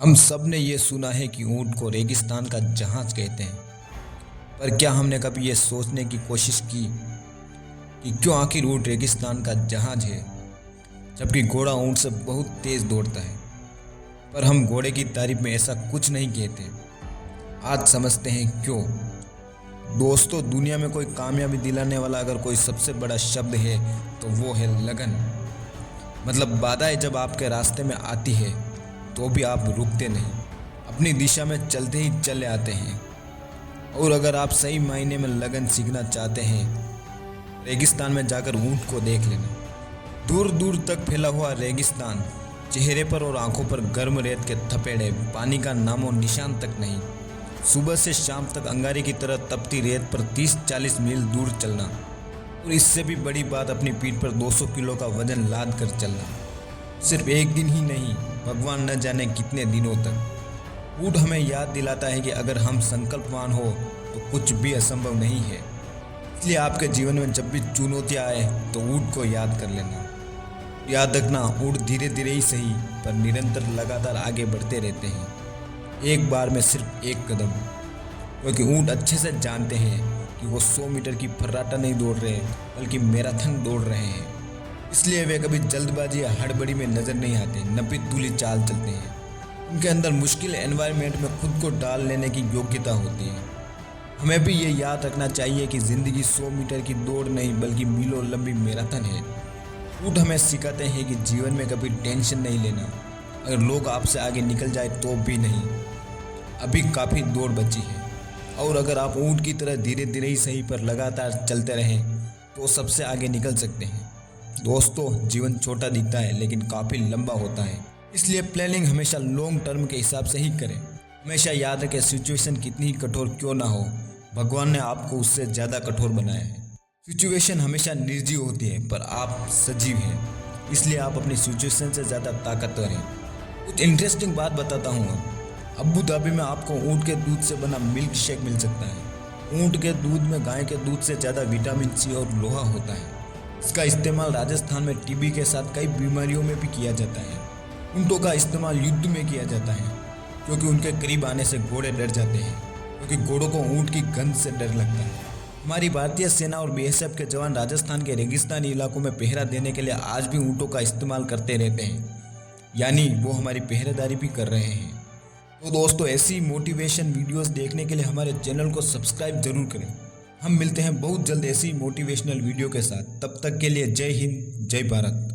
हम सब ने ये सुना है कि ऊंट को रेगिस्तान का जहाज कहते हैं। पर क्या हमने कभी ये सोचने की कोशिश की कि क्यों आखिर ऊंट रेगिस्तान का जहाज है, जबकि घोड़ा ऊंट से बहुत तेज दौड़ता है। पर हम घोड़े की तारीफ में ऐसा कुछ नहीं कहते। आज समझते हैं क्यों। दोस्तों, दुनिया में कोई कामयाबी दिलाने वाला अगर कोई सबसे बड़ा शब्द है तो वो है लगन। मतलब बाधाएं जब आपके रास्ते में आती है तो भी आप रुकते नहीं, अपनी दिशा में चलते ही चले आते हैं। और अगर आप सही मायने में लगन सीखना चाहते हैं, रेगिस्तान में जाकर ऊंट को देख लेना। दूर दूर तक फैला हुआ रेगिस्तान, चेहरे पर और आंखों पर गर्म रेत के थपेड़े, पानी का नामो निशान तक नहीं। सुबह से शाम तक अंगारे की तरह तपती रेत पर 30-40 मील दूर चलना, और इससे भी बड़ी बात अपनी पीठ पर 200 किलो का वजन लाद कर चलना। सिर्फ एक दिन ही नहीं, भगवान न जाने कितने दिनों तक। ऊंट हमें याद दिलाता है कि अगर हम संकल्पवान हो तो कुछ भी असंभव नहीं है। इसलिए आपके जीवन में जब भी चुनौतियां आए तो ऊंट को याद कर लेना। याद रखना, ऊंट धीरे धीरे ही सही पर निरंतर लगातार आगे बढ़ते रहते हैं, एक बार में सिर्फ एक कदम। क्योंकि ऊंट अच्छे से जानते हैं कि वो 100 मीटर की फर्राटा नहीं दौड़ रहे बल्कि मैराथन दौड़ रहे हैं। इसलिए वे कभी जल्दबाजी या हड़बड़ी में नजर नहीं आते, नपी तुली चाल चलते हैं। उनके अंदर मुश्किल एनवायरनमेंट में खुद को डाल लेने की योग्यता होती है। हमें भी ये याद रखना चाहिए कि जिंदगी 100 मीटर की दौड़ नहीं बल्कि मीलों लंबी मैराथन है। ऊंट हमें सिखाते हैं कि जीवन में कभी टेंशन नहीं लेना। अगर लोग आपसे आगे निकल जाए तो भी नहीं, अभी काफ़ी दौड़ बची है। और अगर आप ऊंट की तरह धीरे धीरे ही सही पर लगातार चलते रहें तो सबसे आगे निकल सकते हैं। दोस्तों, जीवन छोटा दिखता है लेकिन काफ़ी लंबा होता है। इसलिए प्लानिंग हमेशा लॉन्ग टर्म के हिसाब से ही करें। हमेशा याद रखें, सिचुएशन कितनी ही कठोर क्यों ना हो, भगवान ने आपको उससे ज़्यादा कठोर बनाया है। सिचुएशन हमेशा निर्जीव होती है पर आप सजीव हैं, इसलिए आप अपनी सिचुएशन से ज़्यादा ताकतवर हैं। कुछ इंटरेस्टिंग बात बताता हूँ। अबू धाबी में आपको ऊँट के दूध से बना मिल्क शेक मिल सकता है। ऊँट के दूध में गाय के दूध से ज़्यादा विटामिन सी और लोहा होता है। इसका इस्तेमाल राजस्थान में टीबी के साथ कई बीमारियों में भी किया जाता है। ऊँटों का इस्तेमाल युद्ध में किया जाता है, क्योंकि उनके करीब आने से घोड़े डर जाते हैं, क्योंकि घोड़ों को ऊँट की गंध से डर लगता है। हमारी भारतीय सेना और बीएसएफ के जवान राजस्थान के रेगिस्तानी इलाकों में पहरा देने के लिए आज भी ऊँटों का इस्तेमाल करते रहते हैं, यानी वो हमारी पहरेदारी भी कर रहे हैं। तो दोस्तों, ऐसी मोटिवेशन वीडियोस देखने के लिए हमारे चैनल को सब्सक्राइब जरूर करें। हम मिलते हैं बहुत जल्द ऐसी मोटिवेशनल वीडियो के साथ। तब तक के लिए जय हिंद, जय भारत।